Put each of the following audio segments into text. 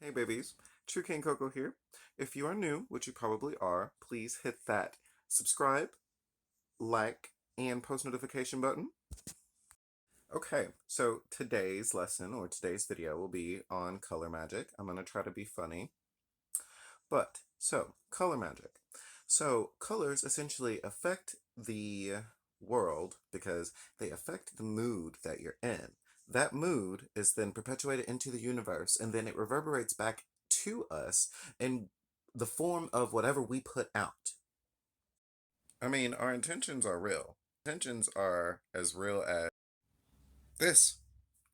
Hey babies, True King Coco here. If you are new, which you probably are, please hit that subscribe, like, and post notification button. Okay, so today's lesson or today's video will be on color magic. I'm going to try to be funny. Color magic. So, colors essentially affect the world because they affect the mood that you're in. That mood is then perpetuated into the universe and then it reverberates back to us in the form of whatever we put out. I mean, our intentions are real. Intentions are as real as this,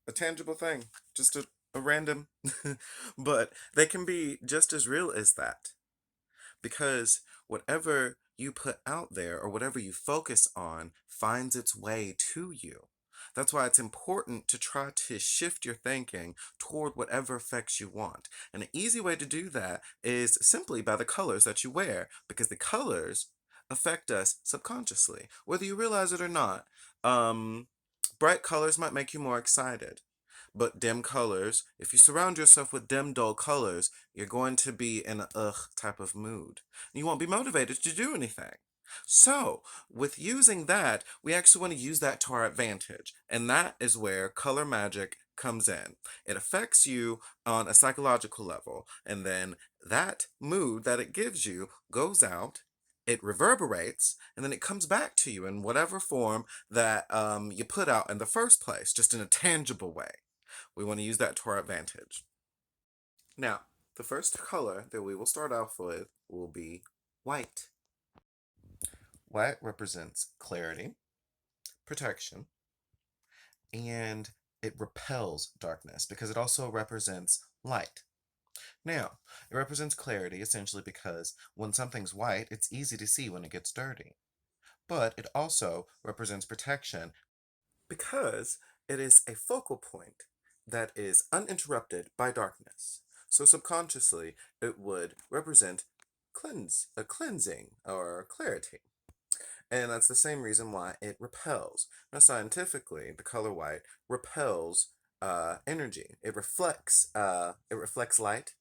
a tangible thing, just a random, but they can be just as real as that. Because whatever you put out there or whatever you focus on finds its way to you. That's why it's important to try to shift your thinking toward whatever effects you want. And an easy way to do that is simply by the colors that you wear, because the colors affect us subconsciously, whether you realize it or not. Bright colors might make you more excited. But dim colors, if you surround yourself with dim, dull colors, you're going to be in a ugh type of mood. You won't be motivated to do anything. So, with using that, we actually want to use that to our advantage. And that is where color magic comes in. It affects you on a psychological level. And then that mood that it gives you goes out, it reverberates, and then it comes back to you in whatever form that you put out in the first place, just in a tangible way. We want to use that to our advantage. Now, the first color that we will start off with will be white. White represents clarity, protection, and it repels darkness because it also represents light. Now, it represents clarity essentially because when something's white, it's easy to see when it gets dirty. But it also represents protection because it is a focal point that is uninterrupted by darkness. So subconsciously, it would represent a cleansing or clarity. And that's the same reason why it repels. Now, scientifically, the color white repels energy. It reflects light,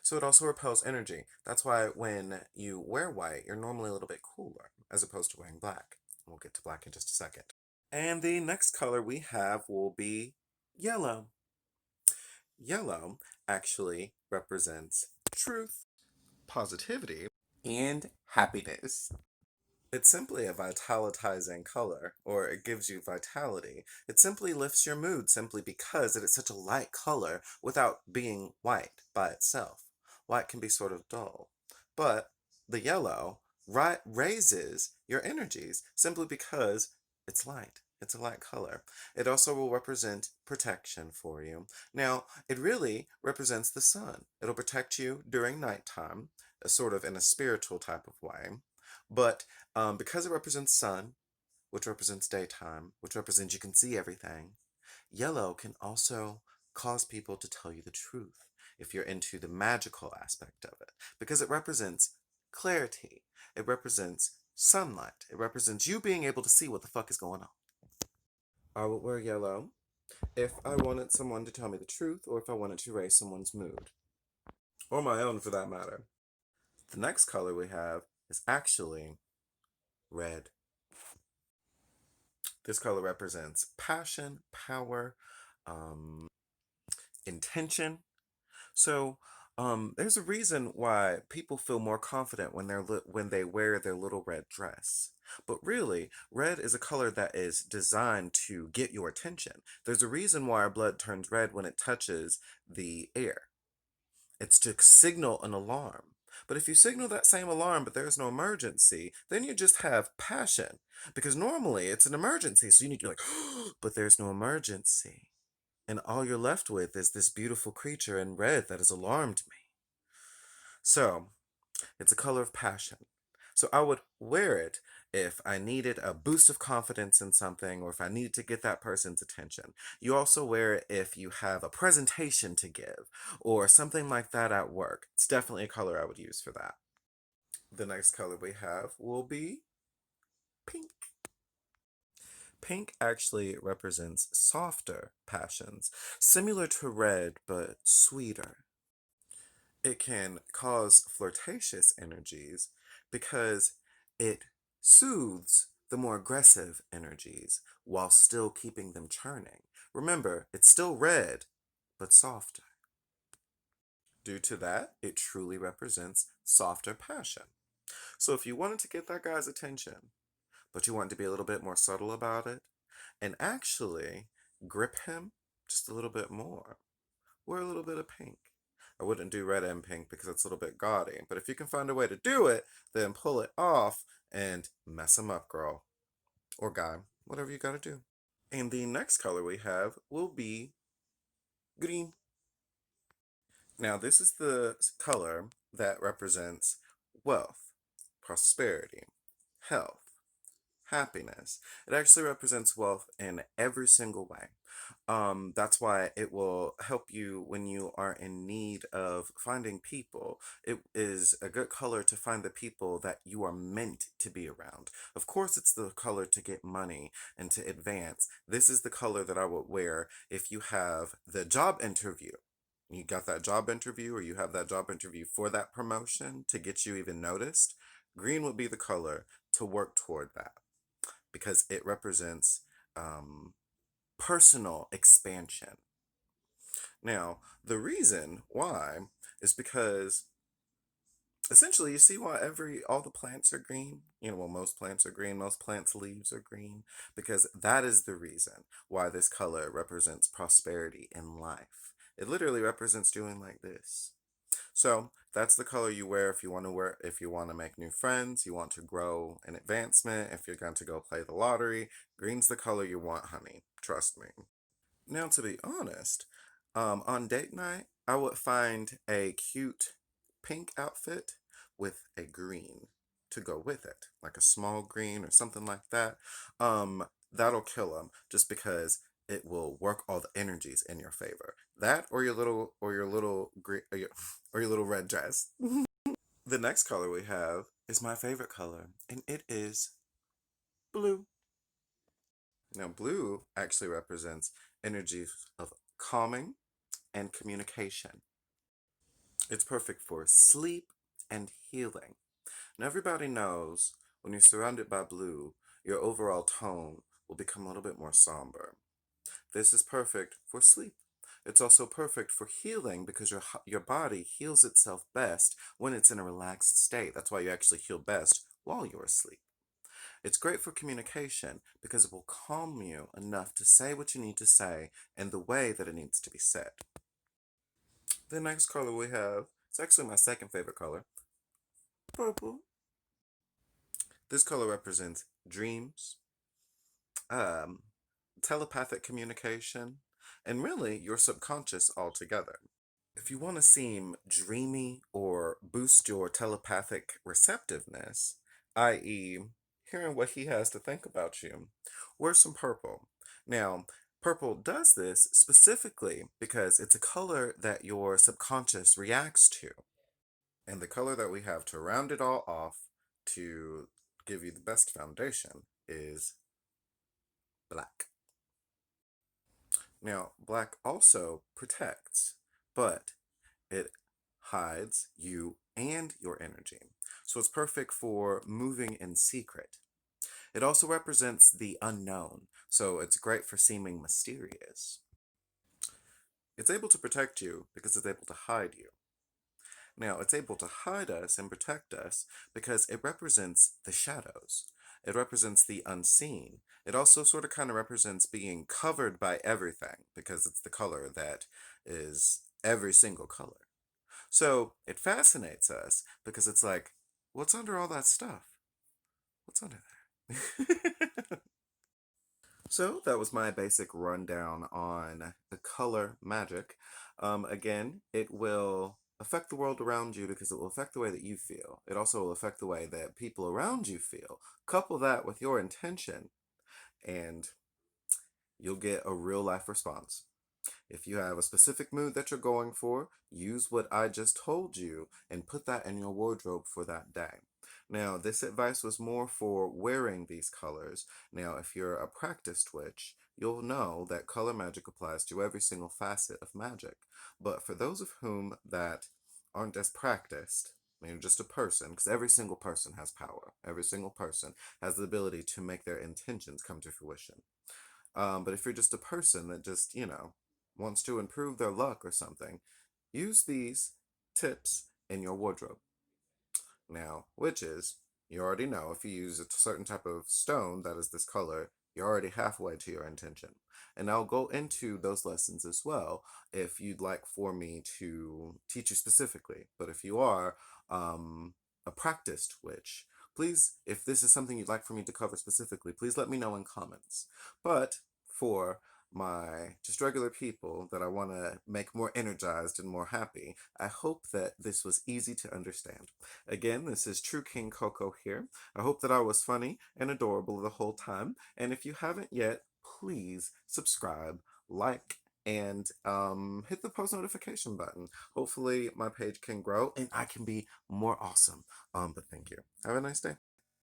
so it also repels energy. That's why when you wear white, you're normally a little bit cooler as opposed to wearing black. We'll get to black in just a second. And the next color we have will be yellow. Yellow actually represents truth, positivity, and happiness. It's simply a vitalizing color, or it gives you vitality. It simply lifts your mood simply because it is such a light color without being white by itself. White can be sort of dull. But the yellow raises your energies simply because it's light. It's a light color. It also will represent protection for you. Now, it really represents the sun. It'll protect you during nighttime, sort of in a spiritual type of way. But because it represents sun, which represents daytime, which represents you can see everything, yellow can also cause people to tell you the truth if you're into the magical aspect of it, because it represents clarity. It represents sunlight. It represents you being able to see what the fuck is going on. I would wear yellow if I wanted someone to tell me the truth or if I wanted to raise someone's mood, or my own for that matter. The next color we have is actually red. This color represents passion, power, um, intention. So there's a reason why people feel more confident when when they wear their little red dress. But really, red is a color that is designed to get your attention. There's a reason why our blood turns red when it touches the air. It's to signal an alarm. But if you signal that same alarm but there's no emergency, then you just have passion. Because normally it's an emergency, so you need to be like, but there's no emergency. And all you're left with is this beautiful creature in red that has alarmed me. So, it's a color of passion. So I would wear it if I needed a boost of confidence in something or if I needed to get that person's attention. You also wear it if you have a presentation to give or something like that at work. It's definitely a color I would use for that. The next color we have will be pink. Pink actually represents softer passions, similar to red but sweeter. It can cause flirtatious energies because it soothes the more aggressive energies while still keeping them churning. Remember, it's still red, but softer. Due to that, it truly represents softer passion. So if you wanted to get that guy's attention, but you want to be a little bit more subtle about it, and actually grip him just a little bit more, wear a little bit of pink. I wouldn't do red and pink because it's a little bit gaudy, but if you can find a way to do it, then pull it off and mess him up, girl. Or guy, whatever you gotta do. And the next color we have will be green. Now, this is the color that represents wealth, prosperity, health, happiness. It actually represents wealth in every single way. That's why it will help you when you are in need of finding people. It is a good color to find the people that you are meant to be around. Of course, it's the color to get money and to advance. This is the color that I would wear if you have the job interview. You got that job interview, or you have that job interview for that promotion to get you even noticed. Green would be the color to work toward that because it represents um, personal expansion. Now, the reason why is because essentially you see why all the plants are green. Well, most plants are green, most plants leaves are green, because that is the reason why this color represents prosperity in life. It literally represents doing like this. So that's the color you wear if you want to make new friends, you want to grow in advancement, if you're going to go play the lottery. Green's the color you want, honey. Trust me. Now, to be honest, on date night, I would find a cute pink outfit with a green to go with it, like a small green or something like that. That'll kill them just because it will work all the energies in your favor. That or your little green or your little red dress. The next color we have is my favorite color, and it is blue. Now, blue actually represents energies of calming and communication. It's perfect for sleep and healing. Now, everybody knows when you're surrounded by blue, your overall tone will become a little bit more somber. This is perfect for sleep. It's also perfect for healing because your body heals itself best when it's in a relaxed state. That's why you actually heal best while you're asleep. It's great for communication because it will calm you enough to say what you need to say in the way that it needs to be said. The next color we have, it's actually my second favorite color, purple. This color represents dreams, um, telepathic communication, and really your subconscious altogether. If you want to seem dreamy or boost your telepathic receptiveness, i.e., hearing what he has to think about you, wear some purple. Now, purple does this specifically because it's a color that your subconscious reacts to. And the color that we have to round it all off to give you the best foundation is black. Now, black also protects, but it hides you and your energy. So it's perfect for moving in secret. It also represents the unknown, so it's great for seeming mysterious. It's able to protect you because it's able to hide you. Now, it's able to hide us and protect us because it represents the shadows. It represents the unseen. It also sort of kind of represents being covered by everything because it's the color that is every single color. So it fascinates us because it's like, what's under all that stuff? What's under there? So that was my basic rundown on the color magic. Again, it will affect the world around you because it will affect the way that you feel. It also will affect the way that people around you feel. Couple that with your intention, and you'll get a real life response. If you have a specific mood that you're going for, use what I just told you and put that in your wardrobe for that day. Now, this advice was more for wearing these colors. Now, if you're a practiced witch, you'll know that color magic applies to every single facet of magic. But for those of whom that aren't as practiced, you're just a person, because every single person has power. Every single person has the ability to make their intentions come to fruition. But if you're just a person that just, wants to improve their luck or something, use these tips in your wardrobe. Now, witches, you already know if you use a certain type of stone that is this color, you're already halfway to your intention. And I'll go into those lessons as well if you'd like for me to teach you specifically. But if you are a practiced witch, please, if this is something you'd like for me to cover specifically, please let me know in comments. But for my just regular people that I want to make more energized and more happy, I hope that this was easy to understand. Again, this is True King Coco here. I hope that I was funny and adorable the whole time. And if you haven't yet, please subscribe, like, and hit the post notification button. Hopefully, my page can grow and I can be more awesome. But thank you. Have a nice day.